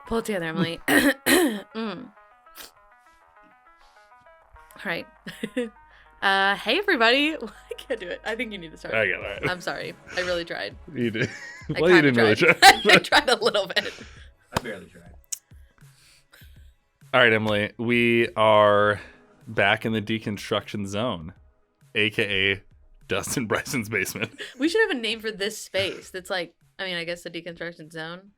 Pull it together, Emily. Mm. All right. Hey, everybody. I can't do it. I think you need to start. I got it. I'm sorry. I really tried. You did. I Well, you kinda didn't really try. I tried a little bit. I barely tried. All right, Emily. We are back in the deconstruction zone, aka Dustin Bryson's basement. We should have a name for this space that's like, I guess the deconstruction zone,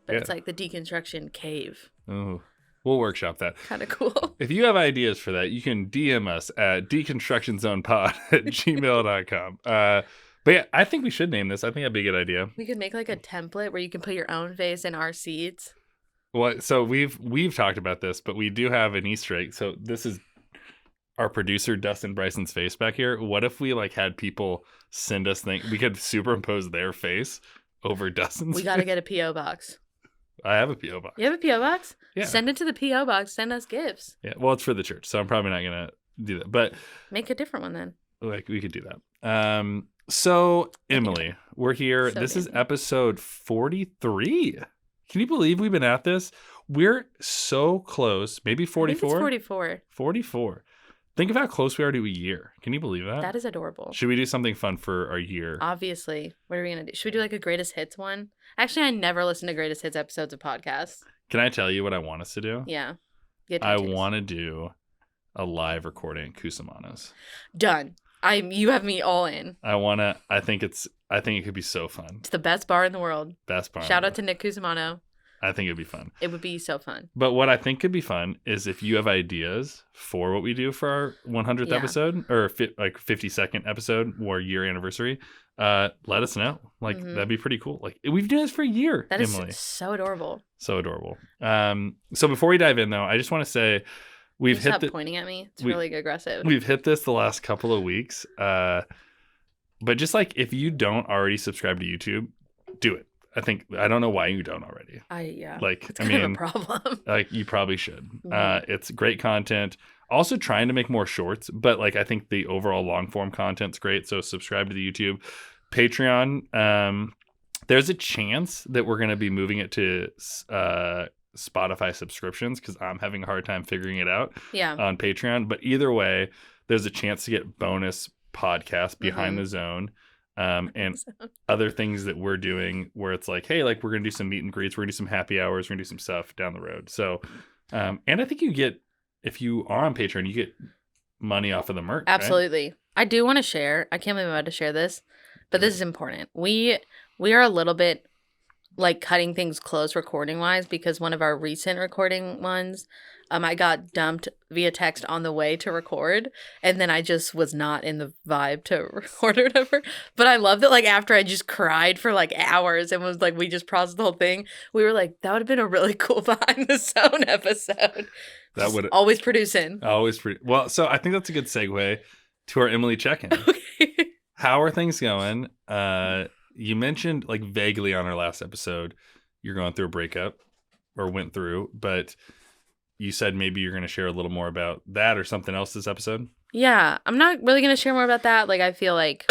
but it's Yeah. like the deconstruction cave. Oh, we'll workshop that. Kind of cool. If you have ideas for that, you can DM us at deconstructionzonepod@gmail.com. But yeah, I think we should name this. I think that'd be a good idea. We could make like a template where you can put your own face in our seats. Well, so we've talked about this, but we do have an Easter egg. So this is our producer Dustin Bryson's face back here. What if we like had people send us things? We could superimpose their face over Dustin's. We got to get a P.O. box. I have a PO box. You have a P.O. box? Yeah. Send it to the P.O. box. Send us gifts. Yeah. Well, it's for the church, so I'm probably not gonna do that. But Make a different one then. like we could do that. So Emily, we're here. So This is dandy. episode 43. Can you believe we've been at this? We're so close. Maybe I think 44. it's 44. 44. Think of how close we are to a year. Can you believe that? That is adorable. Should we do something fun for our year? Obviously. What are we going to do? Should we do like a greatest hits one? Actually, I never listen to greatest hits episodes of podcasts. Can I tell you what I want us to do? Yeah. Get to I choose. want to do a live recording at Cusimano's. Done. You have me all in. I think it could be so fun. It's the best bar in the world. Best part. Shout out to Nick Cusimano. I think it'd be fun. It would be so fun. But what I think could be fun is if you have ideas for what we do for our 100th Yeah. episode or 52nd episode or year anniversary, let us know. Like that'd be pretty cool. Like we've been doing this for a year, That is Emily. so adorable. So adorable. So before we dive in though, I just want to say we've Stop hit pointing at me. It's we- really aggressive. we've hit this the last couple of weeks. But just like if you don't already subscribe to YouTube, do it. I don't know why you don't already. Yeah. Like It's I kind of mean, a problem. like you probably should. Mhm. It's great content. Also trying to make more shorts, but like I think the overall long form content's great. So subscribe to the YouTube, Patreon. There's a chance that we're gonna be moving it to Spotify subscriptions because I'm having a hard time figuring it out Yeah. on Patreon. But either way, there's a chance to get bonus podcasts behind Mhm. the zone. And other things that we're doing where it's like, hey, like we're gonna do some meet and greets, we're gonna do some happy hours, we're gonna do some stuff down the road. So and I think you get, if you are on Patreon, you get money off of the merch. Right? Absolutely. I do want to share. I can't believe I'm about to share this, but this is important. We are a little bit like cutting things close recording wise because one of our recent recording ones, I got dumped via text on the way to record, and then I just was not in the vibe to record or whatever. But I love that, like, after I just cried for like hours and was like, we just processed the whole thing. We were like, that would have been a really cool behind the zone episode. That Just would always producing. always pretty well. So I think that's a good segue to our Emily check-in. Okay. How are things going? You mentioned like vaguely on our last episode, you're going through a breakup or went through, but you said maybe you're going to share a little more about that or something else this episode. Yeah, I'm not really gonna share more about that. Like, I feel like,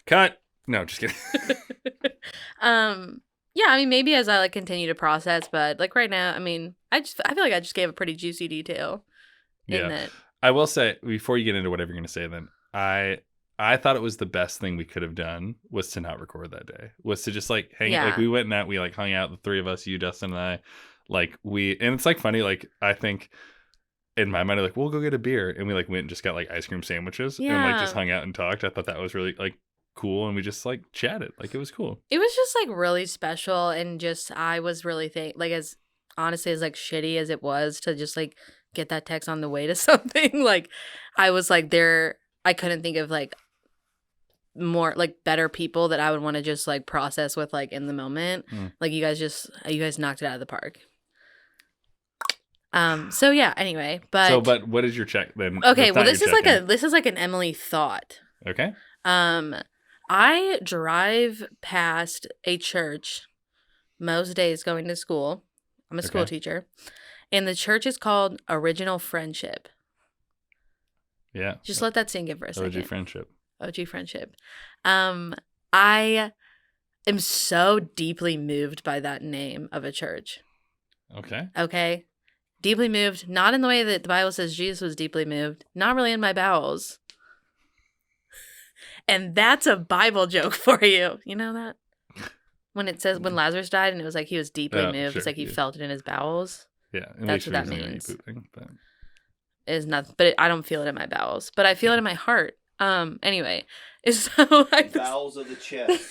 Cut. No, just kidding. yeah, I mean, maybe as I like continue to process, but like right now, I mean, I feel like I just gave a pretty juicy detail in Yeah. that. I will say before you get into whatever you're going to say, then I thought it was the best thing we could have done was to not record that day. Was to just like hang out. Yeah. Like we went and that we like hung out, the three of us, you, Dustin, and I. Like and it's like funny. Like I think in my mind, like we'll go get a beer, and we like went and just got like ice cream sandwiches and like just Yeah. hung out and talked. I thought that was really like cool, and we just like chatted. Like it was cool. It was just like really special, and just I was really like as honestly as like shitty as it was to just like get that text on the way to something. Like I was like I couldn't think of like more like better people that I would want to just like process with like in the moment. Like you guys knocked it out of the park. So yeah, anyway, but what is your check then? okay, That's well not this your is like check-in. this is like an Emily thought. Okay. I drive past a church most days going to school. I'm a school Okay. teacher. And the church is called Original Friendship. Yeah. Just let that sink in for a second. OG friendship. OG Friendship. I am so deeply moved by that name of a church. Okay. Okay. Deeply moved, not in the way that the Bible says Jesus was deeply moved, not really in my bowels. And that's a Bible joke for you. You know that? When it says when Lazarus died and it was like he was deeply moved, Sure. it's like he felt it in his bowels. Yeah. At That's least what that if he's near you means. pooping, but... Is not, but I don't feel it in my bowels, but I feel it in my heart. Anyway, so Bowels of the chest.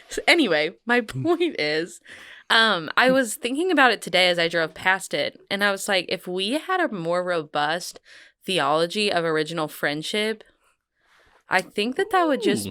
So anyway, my point is, I was thinking about it today as I drove past it, and I was like, if we had a more robust theology of original friendship, I think that would just,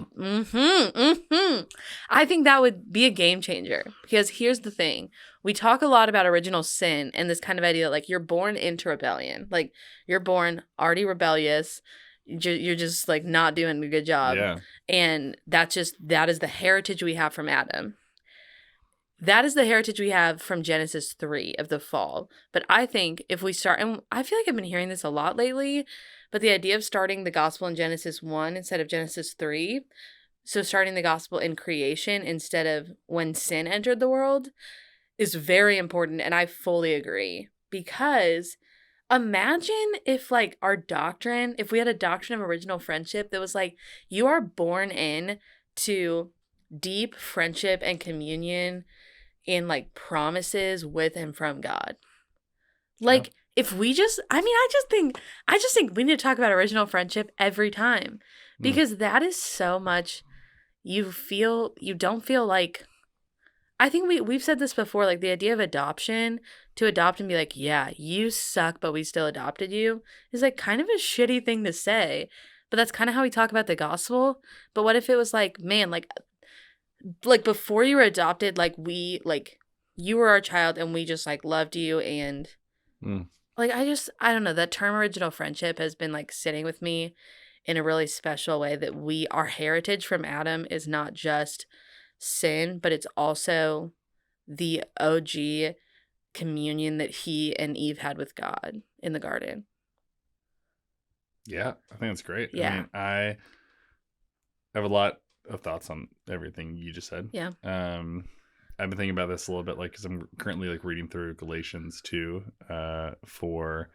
I think that would be a game changer. Because here's the thing. We talk a lot about original sin and this kind of idea that, like, you're born into rebellion. Like, you're born already rebellious. You're just, like, not doing a good job. Yeah. And that is the heritage we have from Adam. That is the heritage we have from Genesis 3 of the fall. But I think if we start, and I feel like I've been hearing this a lot lately, but the idea of starting the gospel in Genesis 1 instead of Genesis 3, so starting the gospel in creation instead of when sin entered the world, is very important. And I fully agree. Because imagine if, like, our doctrine, if we had a doctrine of original friendship that was like, you are born in to deep friendship and communion in, like, promises with and from God. Like, if we just, I mean, I just think we need to talk about original friendship every time, because that is so much, you don't feel like, I think we've said this before, like, the idea of adoption, to adopt and be like, yeah, you suck, but we still adopted you, is, like, kind of a shitty thing to say. But that's kind of how we talk about the gospel. But what if it was like, man, like before you were adopted, like, you were our child and we just, like, loved you, and like, I don't know, that term original friendship has been, like, sitting with me in a really special way, that our heritage from Adam is not just sin, but it's also the OG communion that he and Eve had with God in the garden. Yeah, I think that's great. Yeah. I mean, I have a lot of thoughts on everything you just said. Yeah. I've been thinking about this a little bit, like, because I'm currently, like, reading through Galatians 2 for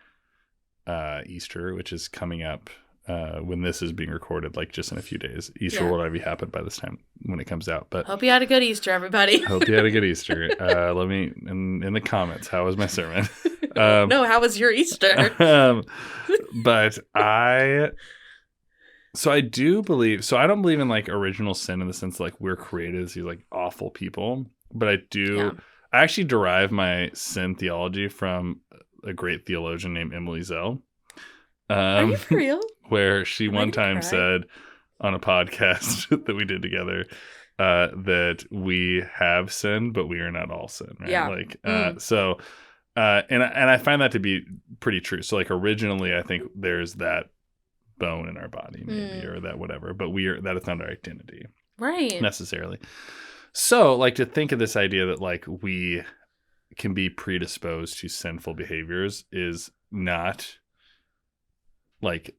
Easter, which is coming up when this is being recorded, like, just in a few days. Easter will already happen by this time when it comes out. But hope you had a good Easter, everybody. Hope you had a good Easter. Let me in the comments, how was my sermon? No, how was your Easter? But I do believe, so I don't believe in, like, original sin in the sense, like, we're created as these, like, awful people. But I actually derive my sin theology from a great theologian named Emily Zell. Are you for real? Where she one time said on a podcast that we did together that we have sin, but we are not all sin. Right? Yeah. Like, so, and I find that to be pretty true. So, like, originally, I think there's that bone in our body, maybe, or that whatever, but that is not our identity, right? Necessarily. So, like, to think of this idea that, like, we can be predisposed to sinful behaviors is not, like,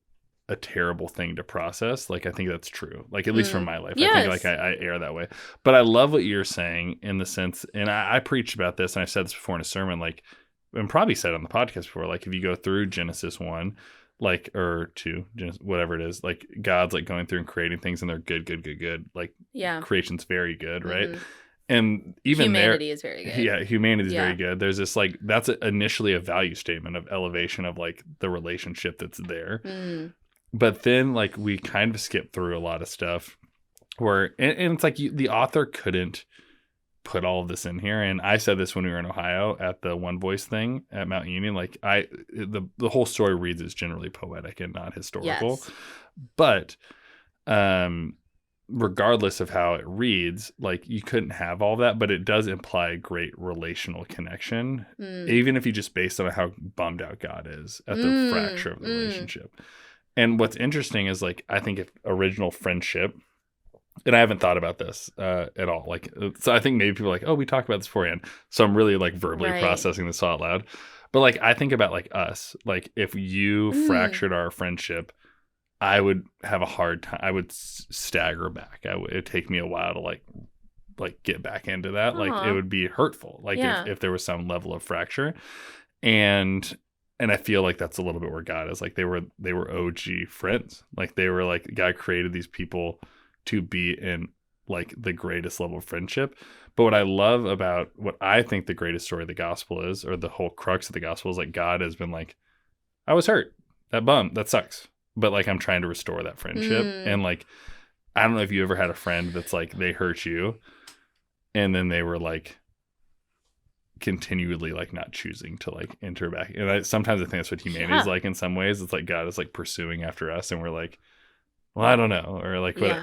a terrible thing to process. Like, I think that's true. Like, at least from my life, yes. I think, like, I err that way. But I love what you're saying in the sense, and I preached about this, and I've said this before in a sermon, like, and probably said on the podcast before, like, if you go through Genesis 1, like, or 2, whatever it is, like, God's, like, going through and creating things, and they're good. Like, creation's very good, right? Mm-hmm. And even humanity is very good. Yeah, humanity is very good. There's this, like, that's initially a value statement of elevation of, like, the relationship that's there. But then, like, we kind of skip through a lot of stuff where, and it's like the author couldn't put all of this in here. And I said this when we were in Ohio at the One Voice thing at Mount Union. Like, the whole story reads as generally poetic and not historical. Yes. But regardless of how it reads, like, you couldn't have all that, but it does imply a great relational connection, even if you just based on how bummed out God is at the fracture of the relationship. And what's interesting is, like, I think if original friendship, and I haven't thought about this at all. Like, so I think maybe people are like, oh, we talked about this beforehand. So I'm really, like, verbally processing this out loud. But, like, I think about, like, us. Like, if you fractured our friendship, I would have a hard time. I would stagger back. It'd take me a while to, like, like get back into that. Like it Aw. would be hurtful. Like Yeah. if there was some level of fracture. And I feel like that's a little bit where God is. Like they were OG friends. Like they were like God created these people to be in like the greatest level of friendship. But what I love about what I think the greatest story of the gospel is, or the whole crux of the gospel, is like God has been like, I was hurt. That sucks. But like I'm trying to restore that friendship. And like I don't know if you ever had a friend that's like they hurt you and then they were like continually like not choosing to like enter back. And sometimes I think that's what humanity is like in some ways. It's like God is like pursuing after us and we're like, well, I don't know. Or like what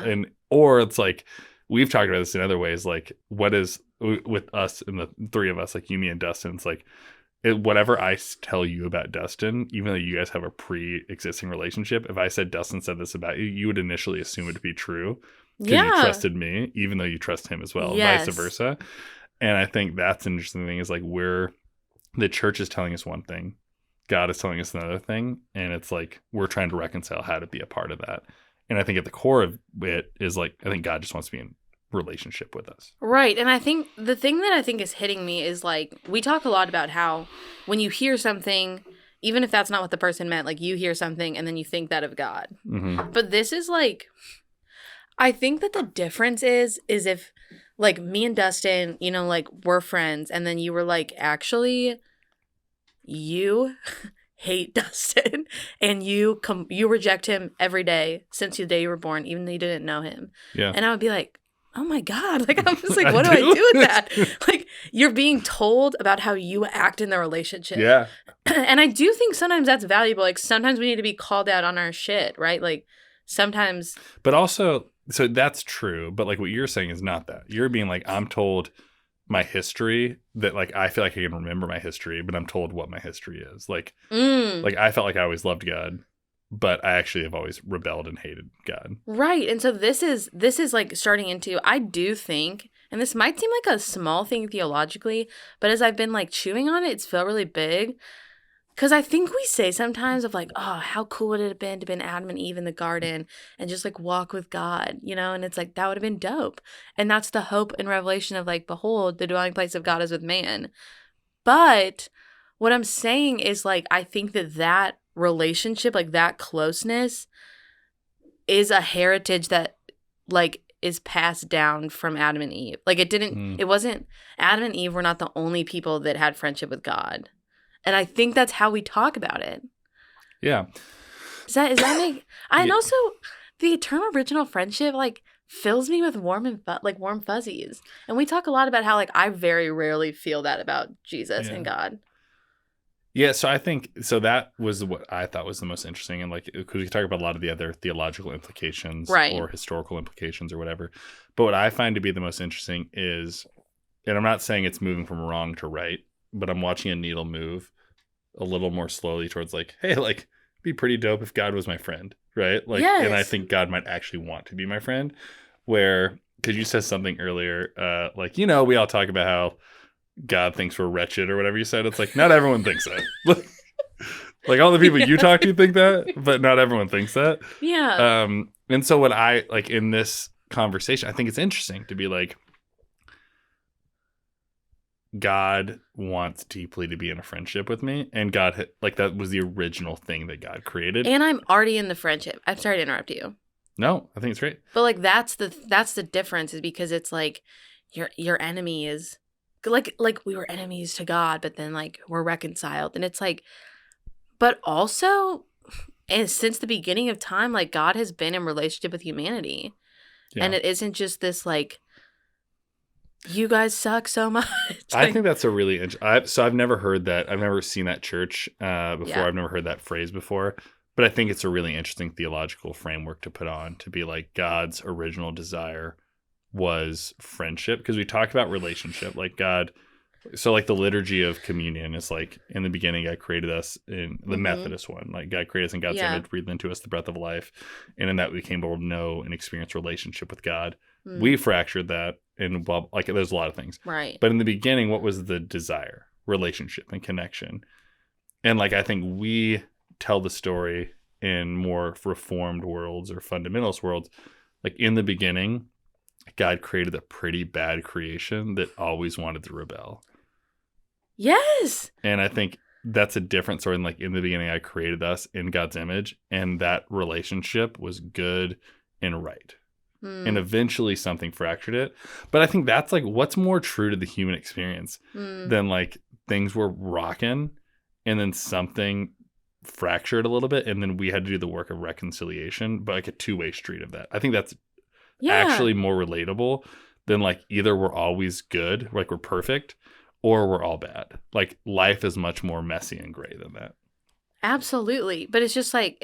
or it's like we've talked about this in other ways, like what is with us and the three of us, like you, me, and Dustin, it's like whatever I tell you about Dustin, even though you guys have a pre-existing relationship, if I said Dustin said this about you, you would initially assume it to be true because you trusted me, even though you trust him as well, vice versa. And I think that's an interesting thing is like the church is telling us one thing, God is telling us another thing, and it's like we're trying to reconcile how to be a part of that. And I think at the core of it is like I think God just wants to be in relationship with us. Right. And I think the thing that I think is hitting me is like we talk a lot about how when you hear something, even if that's not what the person meant, like you hear something and then you think that of God. Mm-hmm. But this is like I think that the difference is if like me and Dustin, you know, like we're friends and then you were like, actually, you hate Dustin and you reject him every day since the day you were born, even though you didn't know him. Yeah. And I would be like, oh my God. Like, I'm just like, what do I do with that? Like, you're being told about how you act in the relationship. Yeah. And I do think sometimes that's valuable. Like, sometimes we need to be called out on our shit, right? Like, sometimes. But also, so that's true. But like what you're saying is not that. You're being like, I'm told my history that like I feel like I can remember my history, but I'm told what my history is. Like, like I felt like I always loved God, but I actually have always rebelled and hated God. Right. And so this is like starting into, I do think, and this might seem like a small thing theologically, but as I've been like chewing on it, it's felt really big. Because I think we say sometimes of like, oh, how cool would it have been to have been Adam and Eve in the garden and just like walk with God, you know? And it's like, that would have been dope. And that's the hope and revelation of like, behold, the dwelling place of God is with man. But what I'm saying is like, I think that relationship, like that closeness is a heritage that like is passed down from Adam and Eve. Like it wasn't, Adam and Eve were not the only people that had friendship with God. And I think that's how we talk about it. Yeah. Does that make? And also, the eternal original friendship like fills me with warm fuzzies. And we talk a lot about how like I very rarely feel that about Jesus and God. Yeah, so I think that was what I thought was the most interesting, and like because we talk about a lot of the other theological implications or historical implications or whatever. But what I find to be the most interesting is, and I'm not saying it's moving from wrong to right, but I'm watching a needle move a little more slowly towards like, hey, like it'd be pretty dope if God was my friend, right? Like, and I think God might actually want to be my friend. Where, because you said something earlier, like, you know, we all talk about how God thinks we're wretched or whatever you said. It's like not everyone thinks that. Like all the people you talk to think that, but not everyone thinks that. Yeah. And so what I like in this conversation, I think it's interesting to be like, God wants deeply to be in a friendship with me, and God like that was the original thing that God created. And I'm already in the friendship. I'm sorry to interrupt you. No, I think it's great. But like that's the difference is because it's like your enemy is like we were enemies to God, but then like we're reconciled, and it's like, but also, and since the beginning of time, like God has been in relationship with humanity, and it isn't just this like. You guys suck so much. I think that's a really so I've never heard that. I've never seen that church before. Yeah. I've never heard that phrase before. But I think it's a really interesting theological framework to put on to be like God's original desire was friendship. Because we talk about relationship, like God. So like the liturgy of communion is like in the beginning God created us in the Methodist one. Like God created us in God's image, breathed into us the breath of life. And in that we came able to know and experience relationship with God. We fractured that. And well, like there's a lot of things. Right. But in the beginning, what was the desire? Relationship and connection. And like I think we tell the story in more reformed worlds or fundamentalist worlds. Like in the beginning, God created a pretty bad creation that always wanted to rebel. Yes. And I think that's a different story than like in the beginning, I created us in God's image, and that relationship was good and right. And eventually something fractured it. But I think that's like what's more true to the human experience than like things were rocking and then something fractured a little bit and then we had to do the work of reconciliation, but like a two-way street of that. I think that's actually more relatable than like either we're always good, like we're perfect, or we're all bad. Like life is much more messy and gray than that. Absolutely. But it's just like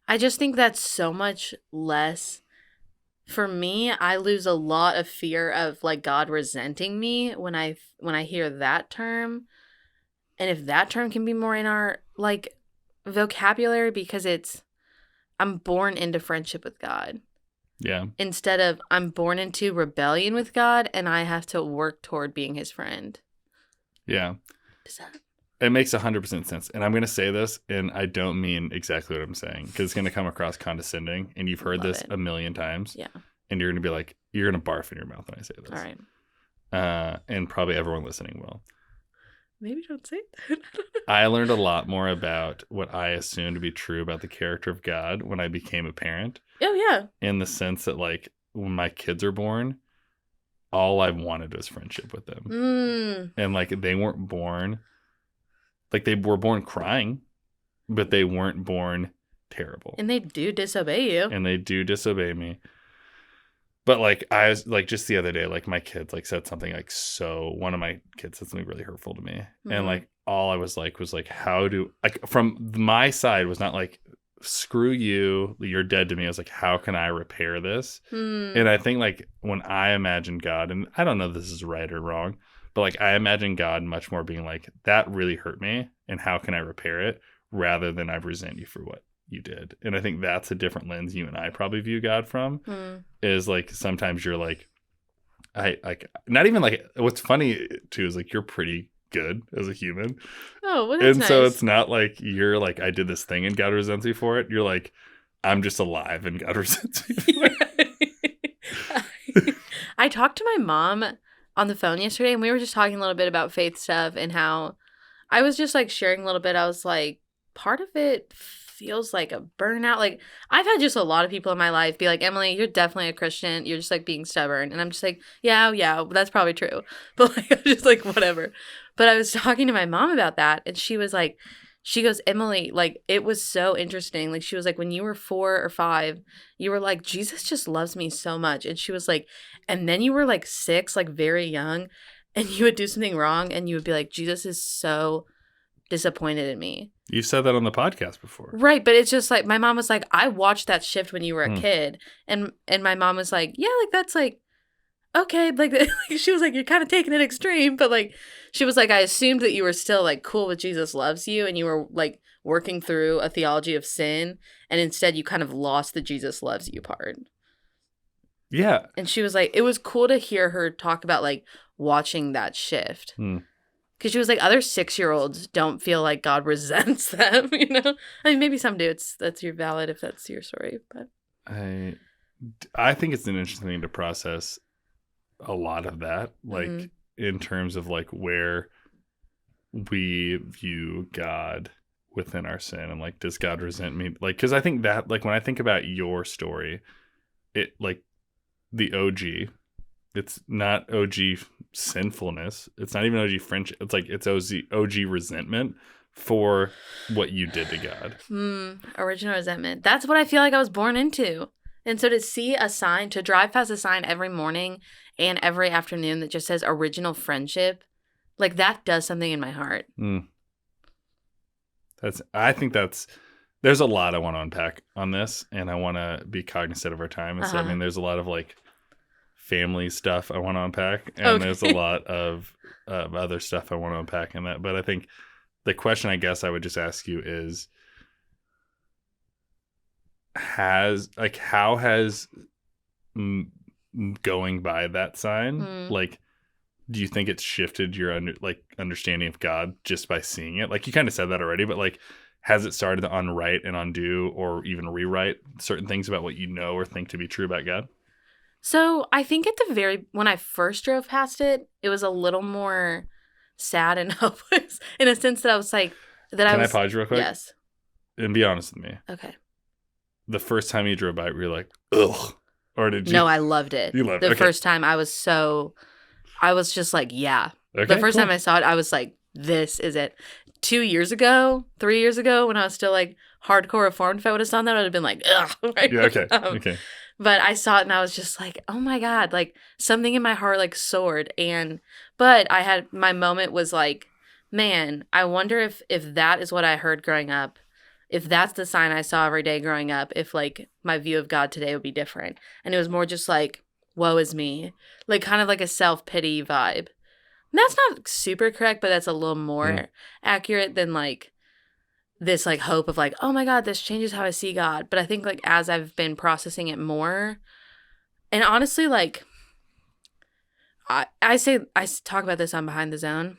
I just think that's so much less. For me, I lose a lot of fear of like God resenting me when I hear that term. And if that term can be more in our like vocabulary, because I'm born into friendship with God. Yeah. Instead of I'm born into rebellion with God and I have to work toward being his friend. Yeah. Does that? It makes 100% sense. And I'm going to say this, and I don't mean exactly what I'm saying, because it's going to come across condescending, and you've heard this a million times. Yeah. And you're going to be like, you're going to barf in your mouth when I say this. All right. And probably everyone listening will. Maybe don't say that. I learned a lot more about what I assumed to be true about the character of God when I became a parent. Oh, yeah. In the sense that, like, when my kids are born, all I wanted was friendship with them. And, like, they weren't born, like, they were born crying, but they weren't born terrible. And they do disobey you. And they do disobey me. But, like, I was, like, just the other day, like, my kids, like, said something, like, so, one of my kids said something really hurtful to me. And, like, all I was, like, how do, like, from my side was not, like, screw you, you're dead to me. I was like, how can I repair this? And I think, like, when I imagine God, and I don't know if this is right or wrong, but, like, I imagine God much more being like, that really hurt me, and how can I repair it, rather than I resent you for what you did. And I think that's a different lens you and I probably view God from. Is like sometimes you're like, I like, not even like, what's funny too is like you're pretty good as a human. Oh, well, that's and so nice. It's not like you're like, I did this thing and God resents me for it. You're like, I'm just alive and God resents me for it. I talked to my mom on the phone yesterday, and we were just talking a little bit about faith stuff and how I was just like sharing a little bit. I was like, part of it feels like a burnout. Like, I've had just a lot of people in my life be like, Emily, you're definitely a Christian. You're just like being stubborn. And I'm just like, yeah, that's probably true. But like, I'm just like, whatever. But I was talking to my mom about that, and she was like, she goes, Emily, like, it was so interesting. Like, she was like, when you were 4 or 5, you were like, Jesus just loves me so much. And she was like, and then you were like 6, like very young, and you would do something wrong, and you would be like, Jesus is so disappointed in me. You've said that on the podcast before. Right, but it's just like, my mom was like, I watched that shift when you were a kid. And my mom was like, yeah, like, that's like, okay. Like, she was like, you're kind of taking it extreme. But like, she was like, I assumed that you were still like cool with Jesus loves you, and you were like working through a theology of sin. And instead you kind of lost the Jesus loves you part. Yeah. And she was like, it was cool to hear her talk about like watching that shift. Because she was like, other 6-year-olds don't feel like God resents them, you know? I mean, maybe some do. That's your valid if that's your story. But I think it's an interesting thing to process a lot of that, like in terms of like where we view God within our sin, and like, does God resent me? Like, because I think that, like, when I think about your story, it like the OG. It's not OG sinfulness. It's not even OG friendship. It's like it's OG resentment for what you did to God. Original resentment. That's what I feel like I was born into. And so to see a sign, to drive past a sign every morning and every afternoon that just says original friendship, like, that does something in my heart. I think there's a lot I want to unpack on this, and I want to be cognizant of our time. And so, I mean, there's a lot of like family stuff I want to unpack, and there's a lot of other stuff I want to unpack in that. But I think the question I guess I would just ask you is, how has going by that sign, like, do you think it's shifted your understanding of God just by seeing it? Like, you kind of said that already, but like, has it started to unwrite and undo or even rewrite certain things about what you know or think to be true about God? So I think when I first drove past it, it was a little more sad and hopeless in a sense that I was like, Can I pause you real quick? Yes. And be honest with me. Okay. The first time you drove by, were you like, ugh? Or did you? No, I loved it. You loved it. The first time I was just like, yeah. Okay, the first time I saw it, I was like, this is it. 3 years ago, when I was still like hardcore reformed, if I would have saw that, I would have been like, ugh. Right? Yeah, okay. Okay. But I saw it and I was just like, oh my God, like something in my heart like soared. But I had, my moment was like, man, I wonder if that is what I heard growing up. If that's the sign I saw every day growing up, if like my view of God today would be different. And it was more just like, woe is me. Like kind of like a self-pity vibe. And that's not super correct, but that's a little more accurate than like this like hope of like, oh my God, this changes how I see God. But I think like as I've been processing it more, and honestly, like I talk about this on Behind the Zone,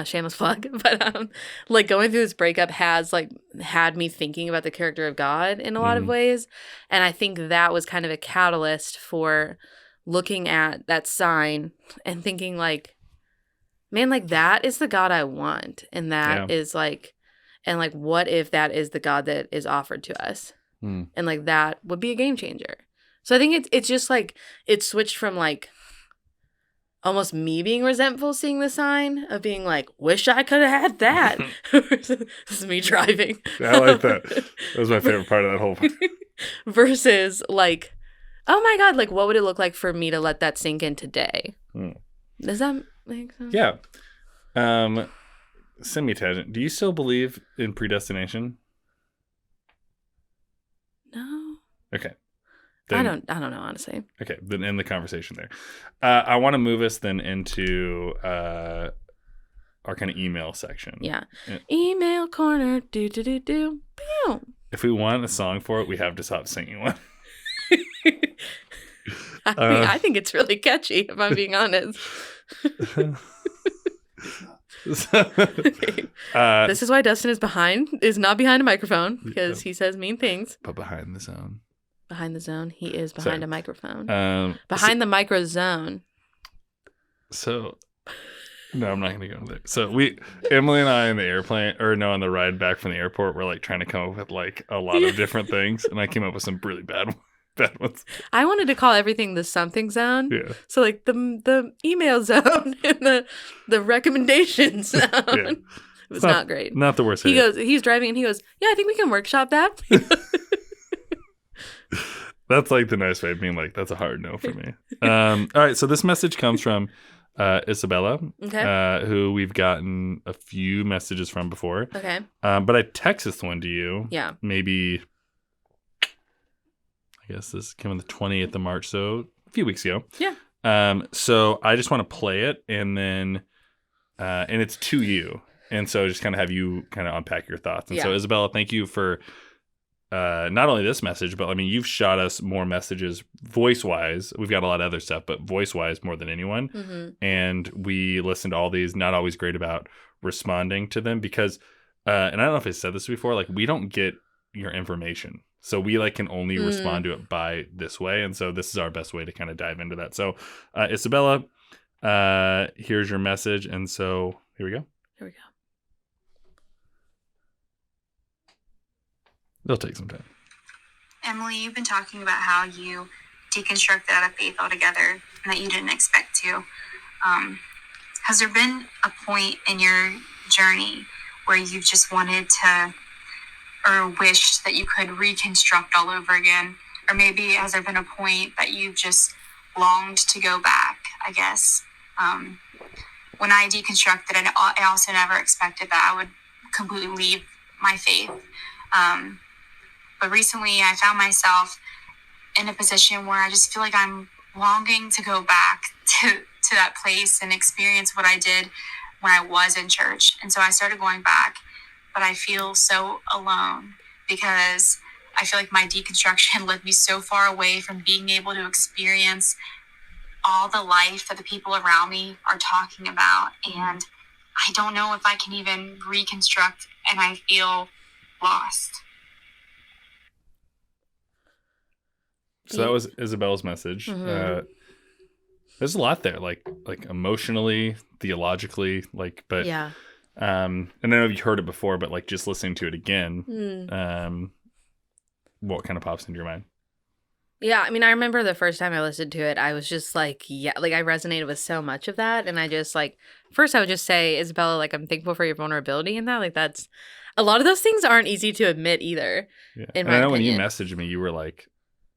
shameless plug, but like going through this breakup has like had me thinking about the character of God in a lot of ways. And I think that was kind of a catalyst for looking at that sign and thinking like, man, like that is the God I want. And that is like, and like, what if that is the God that is offered to us? And like, that would be a game changer. So I think it's just like, it switched from like almost me being resentful seeing the sign of being like, wish I could have had that. This is me driving. I like that. That was my favorite part of that whole versus like, oh my God, like what would it look like for me to let that sink in today? Does that make sense? Yeah. Semi-tangent. Do you still believe in predestination? No. Okay. Then, I don't know, honestly. Okay, then end the conversation there. I want to move us then into our kind of email section. Yeah. Email corner. Do. If we want a song for it, we have to stop singing one. I think it's really catchy, if I'm being honest. This is why Dustin is not behind a microphone, because he says mean things. But behind the zone. Behind the zone, he is behind a microphone. Behind the micro zone. So, no, I'm not going to go there. So Emily and I on the ride back from the airport, we're like trying to come up with like a lot of different things, and I came up with some really bad ones. I wanted to call everything the something zone. Yeah. So like the email zone and the recommendation zone. Yeah. It was not great. Not the worst. He's driving and he goes, yeah, I think we can workshop that. That's like the nice way of being like, that's a hard no for me. All right. So this message comes from Isabella, who we've gotten a few messages from before. Okay. But I text this one to you. Yeah. Maybe, I guess this came on the 20th of March, so a few weeks ago. Yeah. So I just want to play it, and then, and it's to you. And so just kind of have you kind of unpack your thoughts. And so Isabella, thank you for not only this message, but I mean, you've shot us more messages voice-wise. We've got a lot of other stuff, but voice-wise more than anyone. Mm-hmm. And we listened to all these, not always great about responding to them because, and I don't know if I said this before, like we don't get your information. So we like can only respond to it by this way. And so this is our best way to kind of dive into that. So Isabella, here's your message. And so here we go. It'll take some time. Emily, you've been talking about how you deconstructed out of faith altogether and that you didn't expect to. Has there been a point in your journey where you've just wanted to or wished that you could reconstruct all over again? Or maybe has there been a point that you've just longed to go back, I guess? When I deconstructed, I also never expected that I would completely leave my faith. But recently I found myself in a position where I just feel like I'm longing to go back to that place and experience what I did when I was in church. And so I started going back, but I feel so alone because I feel like my deconstruction led me so far away from being able to experience all the life that the people around me are talking about. And I don't know if I can even reconstruct, and I feel lost. So that was Isabella's message. Mhm. There's a lot there, like emotionally, theologically, but Yeah. and I know you've heard it before, but like just listening to it again, what kind of pops into your mind? Yeah, I mean, I remember the first time I listened to it, I was just like, yeah, like I resonated with so much of that. And I just like, first I would just say, Isabella, like, I'm thankful for your vulnerability in that. Like, that's a lot of those things aren't easy to admit either, Yeah. in And my I know when you opinion. messaged me, you were like,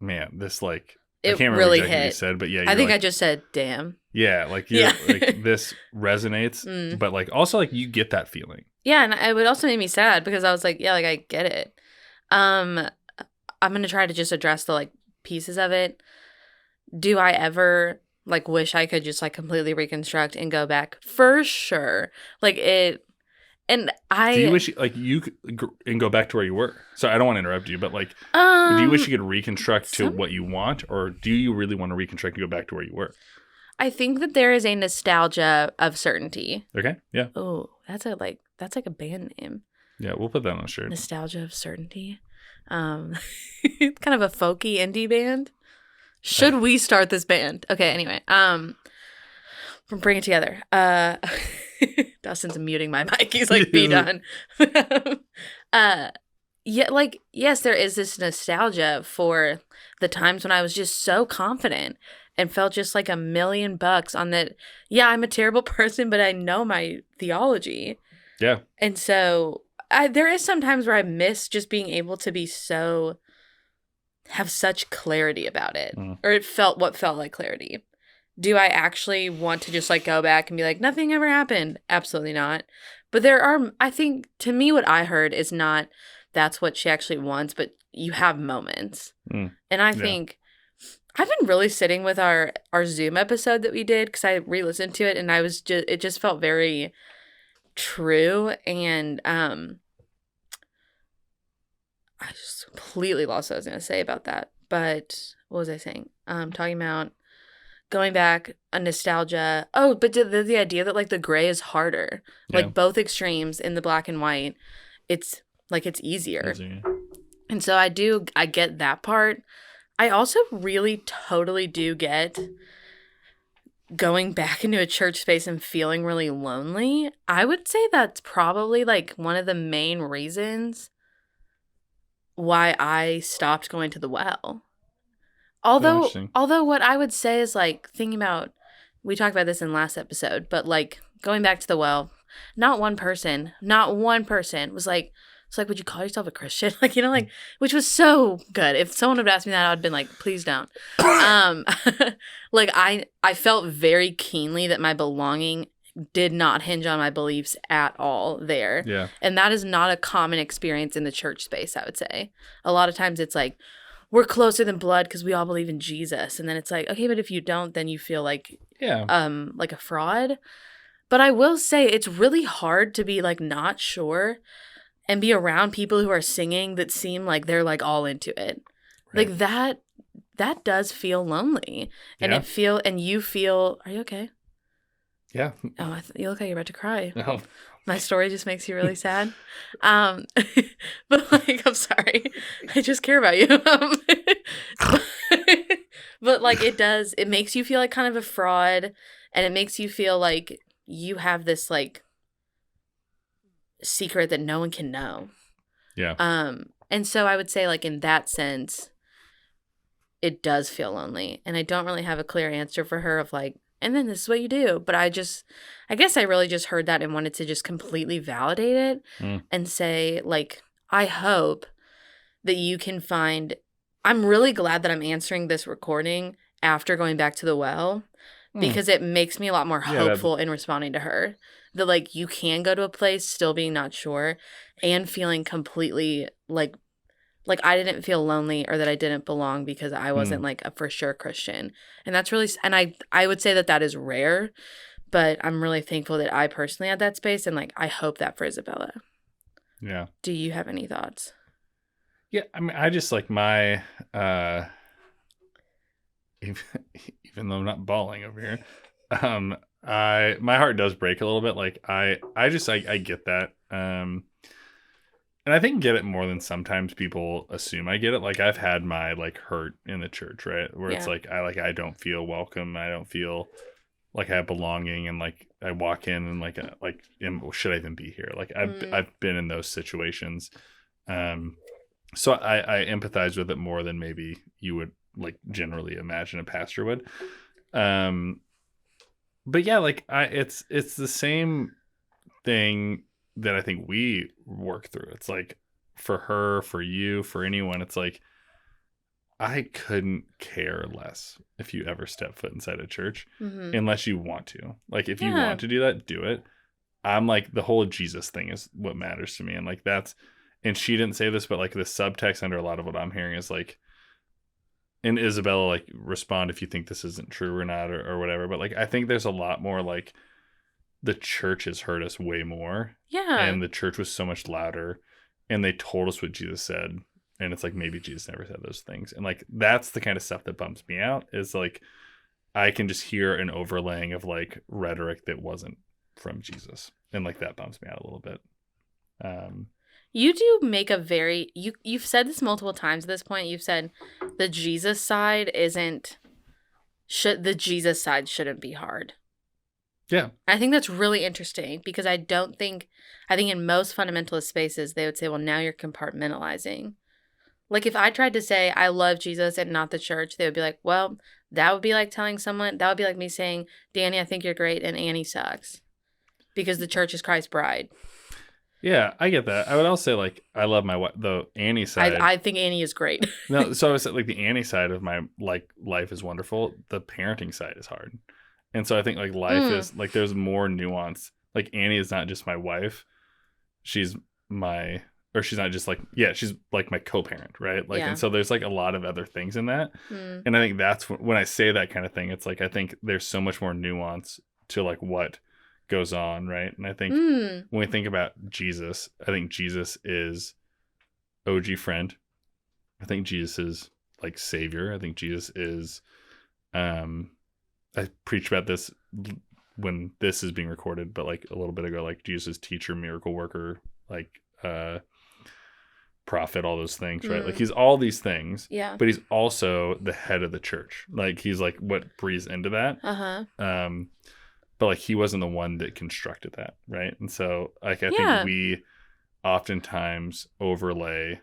man, this like, I It can't remember really exactly what you hit. said, but yeah, I you're think I like, just said, damn. yeah, like you're Yeah. like, this resonates, Mm. but like also like you get that feeling. Yeah, and it would also make me sad because I was like, yeah, like I get it. Um, I'm gonna try to just address the like pieces of it. Do I ever like wish I could just like completely reconstruct and go back? For sure. Like it and Do you I wish like you could and go back to where you were? So I don't want to interrupt you, but like, do you wish you could reconstruct to some what you want, or do you really want to reconstruct and go back to where you were? I think that there is a nostalgia of certainty. Okay, yeah, Oh, that's like a band name. yeah, we'll put that on a shirt. Nostalgia of certainty. It's kind of a folky indie band. Should we start this band? Okay, anyway. Bring it together. Dustin's muting my mic. He's like, be done. Yeah, like, yes, there is this nostalgia for the times when I was just so confident and felt just like $1,000,000 on that. Yeah, I'm a terrible person, but I know my theology. Yeah, And so there is sometimes where I miss just being able to be have such clarity about it. Or it felt like clarity. Do I actually want to just like go back and be like, nothing ever happened? Absolutely not. But I think to me, what I heard is not that's what she actually wants, but you have moments. And I think I've been really sitting with our Zoom episode that we did because I re-listened to it and it just felt very true. And I just completely lost what I was going to say about that. But what was I saying? Talking about going back, a nostalgia. Oh, but the idea that like the gray is harder, like both extremes in the black and white, it's like it's easier. And so I get that part. I also really totally do get going back into a church space and feeling really lonely. I would say that's probably like one of the main reasons why I stopped going to the well. Although what I would say is like thinking about, we talked about this in last episode, but like going back to the well, not one person was like, it's like, would you call yourself a Christian? Like, you know, like, which was so good. If someone would ask me that, I'd been like, please don't. Like I felt very keenly that my belonging did not hinge on my beliefs at all there. Yeah. And that is not a common experience in the church space, I would say. A lot of times it's like, we're closer than blood because we all believe in Jesus. And then it's like, okay, but if you don't, then you feel like like a fraud. But I will say it's really hard to be like not sure and be around people who are singing that seem like they're like all into it. Right. Like that does feel lonely. And you feel, are you okay? Yeah. Oh, you look like you're about to cry. Oh. My story just makes you really sad. But like, I'm sorry. I just care about you. But like it makes you feel like kind of a fraud, and it makes you feel like you have this like secret that no one can know. Yeah. And so I would say like in that sense, it does feel lonely. And I don't really have a clear answer for her of like, and then this is what you do. But I guess I really just heard that and wanted to just completely validate it and say, like, I hope that you can find, I'm really glad that I'm answering this recording after going back to the well because it makes me a lot more hopeful in responding to her. That, like, you can go to a place still being not sure and feeling completely, like I didn't feel lonely or that I didn't belong because I wasn't like a for sure Christian. And that's really, and I would say that is rare, but I'm really thankful that I personally had that space. And like, I hope that for Isabella. Yeah. Do you have any thoughts? Yeah. I mean, I just like my, even though I'm not bawling over here, my heart does break a little bit. Like I get that. And I think get it more than sometimes people assume I get it. Like I've had my like hurt in the church, right? Where it's Yeah. like I don't feel welcome. I don't feel like I have belonging, and like I walk in and should I even be here? Like I've been in those situations. So I empathize with it more than maybe you would like generally imagine a pastor would. But yeah, like it's the same thing that I think we work through. It's like for her, for you, for anyone, it's like I couldn't care less if you ever step foot inside a church unless you want to. Like if you want to do that, do it. I'm like the whole Jesus thing is what matters to me. And like and she didn't say this, but like the subtext under a lot of what I'm hearing is like, and Isabella, like respond if you think this isn't true or not or whatever. But like I think there's a lot more like the church has hurt us way more. Yeah. And the church was so much louder and they told us what Jesus said. And it's like, maybe Jesus never said those things. And like, that's the kind of stuff that bumps me out is like, I can just hear an overlaying of like rhetoric that wasn't from Jesus. And like, that bumps me out a little bit. You do make a very, you've said this multiple times at this point. You've said the Jesus side the Jesus side shouldn't be hard. Yeah. I think that's really interesting because I think in most fundamentalist spaces, they would say, well, now you're compartmentalizing. Like if I tried to say I love Jesus and not the church, they would be like, well, that would be like telling someone, that would be like me saying, Danny, I think you're great and Annie sucks because the church is Christ's bride. Yeah, I get that. I would also say like I love my the Annie side. I think Annie is great. No, so I was like the Annie side of my like life is wonderful. The parenting side is hard. And so I think like life is like there's more nuance. Like Annie is not just my wife. She's not just like, she's like my co-parent, right? Like, and so there's like a lot of other things in that. And I think that's when I say that kind of thing, it's like, I think there's so much more nuance to like what goes on, right? And I think when we think about Jesus, I think Jesus is OG friend. I think Jesus is like savior. I think Jesus is, I preached about this when this is being recorded, but like a little bit ago, like Jesus is teacher, miracle worker, like, prophet, all those things, right? Like he's all these things, but he's also the head of the church. Like he's like what breathes into that. But like he wasn't the one that constructed that, right? And so like I think we oftentimes overlay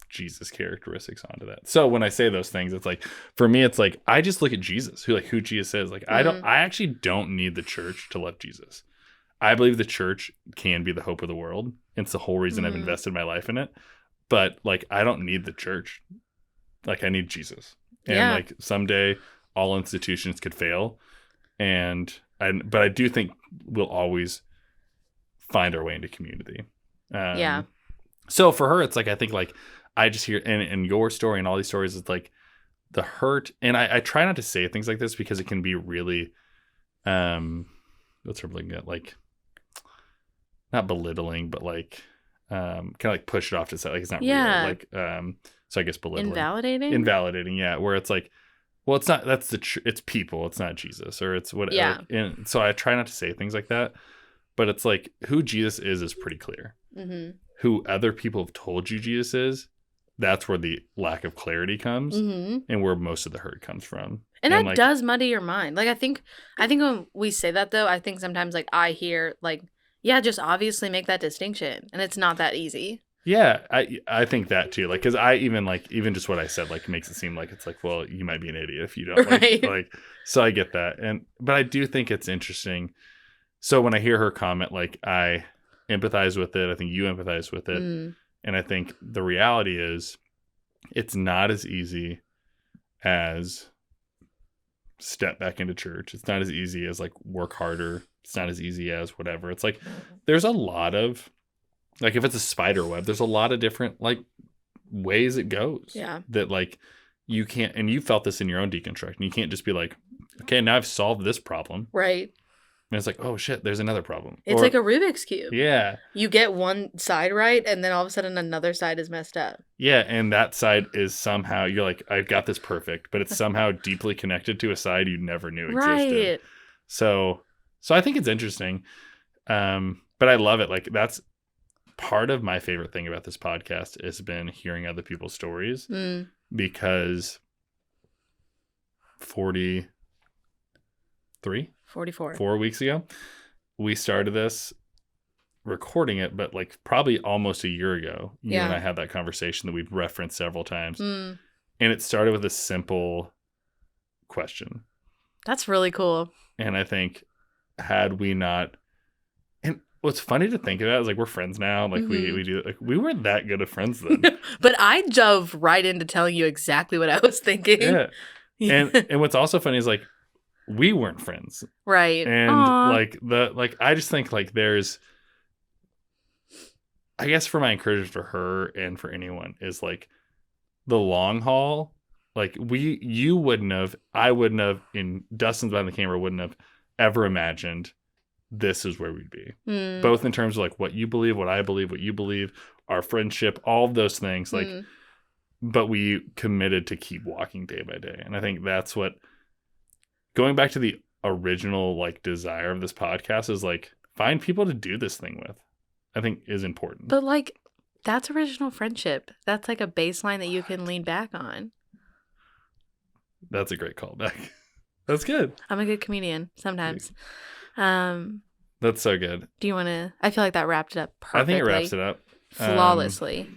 Jesus characteristics onto that. So when I say those things, it's like for me, it's like I just look at Jesus, who Jesus is. Like I actually don't need the church to love Jesus. I believe the church can be the hope of the world. It's the whole reason I've invested my life in it. But like, I don't need the church. Like, I need Jesus. And like, someday all institutions could fail. But I do think we'll always find our way into community. So for her, it's like, I think like, I just hear, and your story and all these stories, it's like the hurt. And I try not to say things like this because it can be really, what's her looking at? Like, not belittling, but like kind of like push it off to say like it's not real. Like so I guess belittling. Invalidating, yeah. Where it's like, well, it's not, it's people, it's not Jesus, or it's whatever. Yeah. And so I try not to say things like that. But it's like who Jesus is pretty clear. Who other people have told you Jesus is, that's where the lack of clarity comes and where most of the hurt comes from. And that like, does muddy your mind. Like I think when we say that though, I think sometimes like I hear like, yeah, just obviously make that distinction. And it's not that easy. Yeah, I think that too. Like, cause I even just what I said, like makes it seem like it's like, well, you might be an idiot if you don't like, so I get that. But I do think it's interesting. So when I hear her comment, like I empathize with it. I think you empathize with it. And I think the reality is it's not as easy as step back into church. It's not as easy as like work harder. It's not as easy as whatever. It's like there's a lot of like if it's a spider web, there's a lot of different like ways it goes. Yeah. That like you can't, and you felt this in your own deconstruction. You can't just be like, okay, now I've solved this problem. Right. And it's like, oh shit, there's another problem. It's like a Rubik's Cube. Yeah. You get one side right, and then all of a sudden another side is messed up. Yeah, and that side is somehow, you're like, I've got this perfect, but it's somehow deeply connected to a side you never knew existed. Right. So I think it's interesting. But I love it. Like part of my favorite thing about this podcast has been hearing other people's stories because 44. 4 weeks ago, we started this recording it, but like probably almost a year ago, you and I had that conversation that we've referenced several times. And it started with a simple question. That's really cool. And I think had we not, and what's funny to think about is like we're friends now. Like we do, like we weren't that good of friends then. But I dove right into telling you exactly what I was thinking. Yeah. And what's also funny is like we weren't friends. Right. And Aww. I just think like there's, I guess for my encouragement for her and for anyone is like the long haul. Like you wouldn't have, I wouldn't have, in Dustin's behind the camera wouldn't have ever imagined this is where we'd be. Both in terms of like what you believe, what I believe, what you believe, our friendship, all of those things. Like, but we committed to keep walking day by day. And I think that's what, going back to the original like desire of this podcast is like find people to do this thing with, I think is important. But like that's original friendship. That's like a baseline that you can lean back on. That's a great callback. That's good. I'm a good comedian sometimes. That's so good. Do you want to? I feel like that wrapped it up perfectly. I think it wraps it up flawlessly.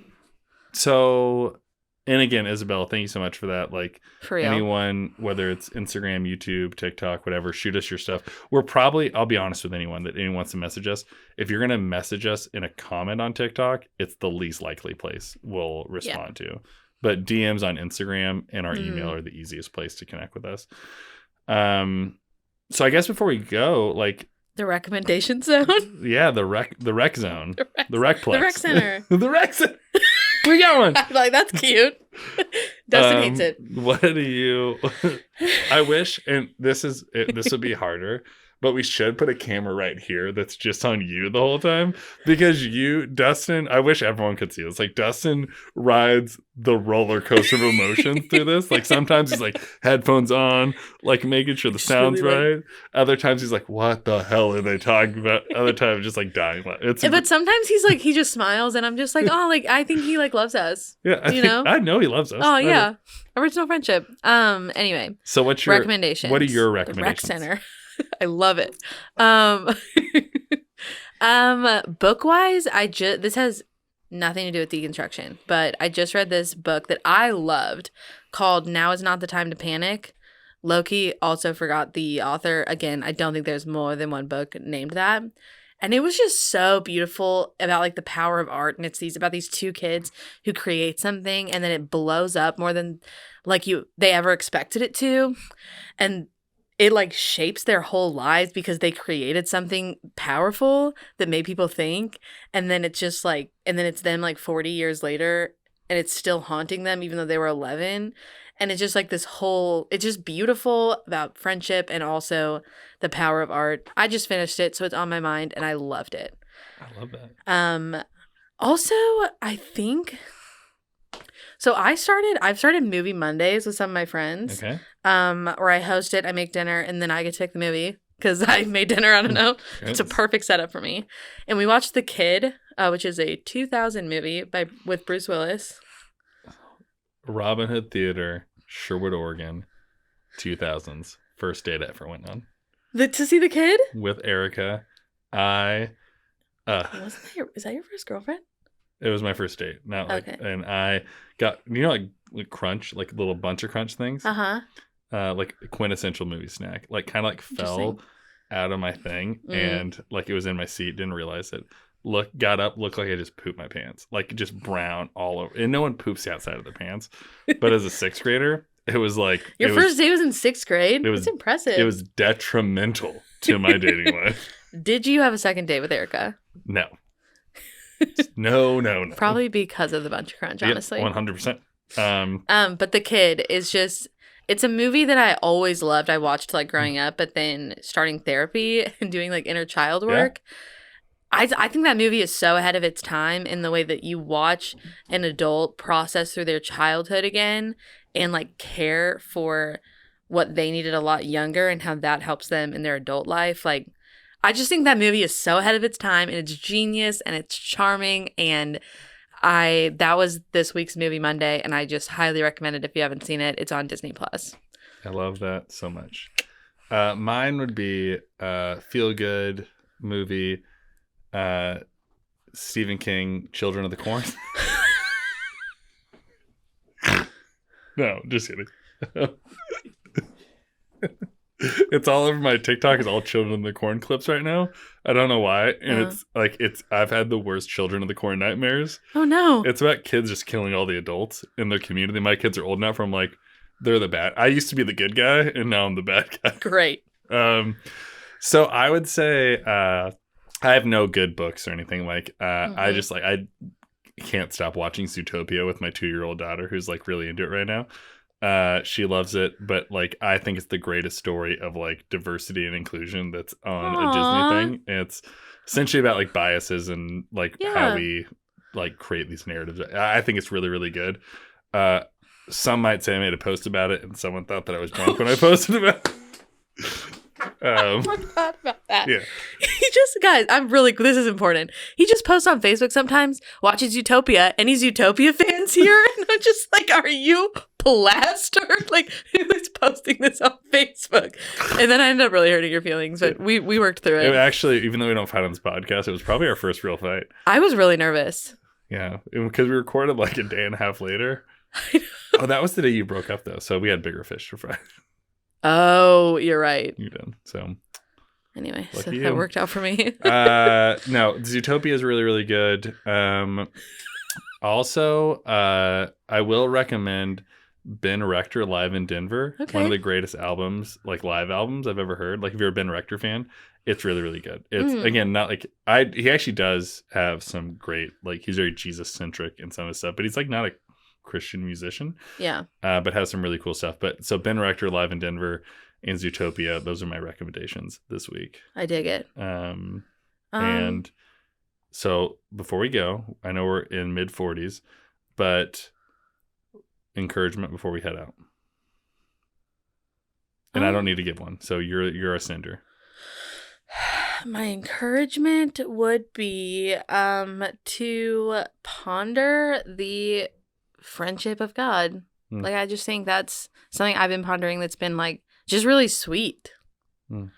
So, and again, Isabella, thank you so much for that. Like, for real. Anyone, whether it's Instagram, YouTube, TikTok, whatever, shoot us your stuff. We're probably, I'll be honest with anyone that anyone wants to message us. If you're going to message us in a comment on TikTok, it's the least likely place we'll respond to. But DMs on Instagram and our email are the easiest place to connect with us. So I guess before we go, like the recommendation zone. Yeah, the rec zone, the rec place, the rec center, the rec center. We got one. I'm like, that's cute. Dustin hates it. What do you? I wish, and this would be harder. But we should put a camera right here that's just on you the whole time. Because Dustin, I wish everyone could see this. Like, Dustin rides the roller coaster of emotions through this. Like, sometimes he's like, headphones on, like, making sure the sound's really right. Other times he's like, what the hell are they talking about? Other times just like dying. But sometimes he's like, he just smiles, and I'm just like, oh, like, I think he like loves us. Yeah. I know he loves us. Oh, yeah. Original friendship. Anyway. So what's your recommendations? What are your recommendations? The rec center. I love it. Book-wise, this has nothing to do with deconstruction, but I just read this book that I loved called Now Is Not the Time to Panic. Loki also forgot the author. Again, I don't think there's more than one book named that. And it was just so beautiful about like the power of art. And it's about these two kids who create something and then it blows up more than like they ever expected it to. And it like shapes their whole lives because they created something powerful that made people think. And then it's just like, and then it's them like 40 years later and it's still haunting them even though they were 11. And it's just like it's just beautiful about friendship and also the power of art. I just finished it, so it's on my mind and I loved it. I love that. Also, I think... So I've started movie Mondays with some of my friends. Okay. Where I host it, I make dinner, and then I get to pick the movie because I made dinner. I don't know. It's a perfect setup for me. And we watched The Kid, which is a 2000 movie with Bruce Willis. Robin Hood Theater, Sherwood, Oregon, 2000s. First date I ever went on. To see The Kid? With Erica. Is that your first girlfriend? It was my first date. And I got, like Crunch, like little bunch of Crunch things. Like a quintessential movie snack. Like kind of like fell out of my thing and like it was in my seat. Didn't realize it. Got up, looked like I just pooped my pants. Like just brown all over. And no one poops outside of the pants. But as a sixth grader, it was like your first date was in sixth grade. That's impressive. It was detrimental to my dating life. Did you have a second date with Erica? No. No. Probably because of the bunch of Crunch, honestly. 100%. But The Kid is just, it's a movie that I always loved. I watched like growing up, but then starting therapy and doing like inner child work. I think that movie is so ahead of its time in the way that you watch an adult process through their childhood again and like care for what they needed a lot younger and how that helps them in their adult life. Like, I just think that movie is so ahead of its time, and it's genius, and it's charming, and that was this week's Movie Monday, and I just highly recommend it if you haven't seen it. It's on Disney+. I love that so much. Mine would be feel good movie, Stephen King, Children of the Corn. No, just kidding. It's all over my TikTok. It's all Children of the Corn clips right now. I don't know why. And I've had the worst Children of the Corn nightmares. Oh no. It's about kids just killing all the adults in their community. My kids are old enough where I'm like, they're the bad. I used to be the good guy and now I'm the bad guy. Great. So I would say I have no good books or anything. Like I just like I can't stop watching Zootopia with my 2-year-old daughter who's like really into it right now. She loves it, but like I think it's the greatest story of like diversity and inclusion that's on a Disney thing. It's essentially about like biases and like how we like create these narratives. I think it's really, really good. Some might say I made a post about it and someone thought that I was drunk when I posted about it. I forgot about that. Yeah. He just, guys, this is important. He just posts on Facebook sometimes, watches Utopia, and he's Utopia fans here. And I'm just like, are you plastered? Like, who is posting this on Facebook? And then I ended up really hurting your feelings, but we worked through it. Actually, even though we don't fight on this podcast, it was probably our first real fight. I was really nervous. Yeah, because we recorded like a day and a half later. Oh, that was the day you broke up, though. So we had bigger fish to fry. Oh, you're right. You did. So anyway, so that worked out for me. No, Zootopia is really, really good. Also, I will recommend Ben Rector Live in Denver. Okay. One of the greatest albums, like live albums I've ever heard. Like if you're a Ben Rector fan, it's really, really good. It's again not like he actually does have some great, like he's very Jesus centric in some of his stuff, but he's like not a Christian musician. Yeah. But has some really cool stuff. But so Ben Rector Live in Denver and Zootopia, those are my recommendations this week. I dig it. And so before we go, I know we're in mid 40s, but encouragement before we head out. And I don't need to give one. So you're a sender. My encouragement would be to ponder the friendship of God. Like I just think that's something I've been pondering that's been like just really sweet. The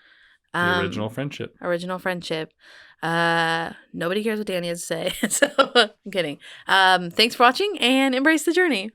original friendship. Nobody cares what Danny has to say. So I'm kidding. Thanks for watching and embrace the journey.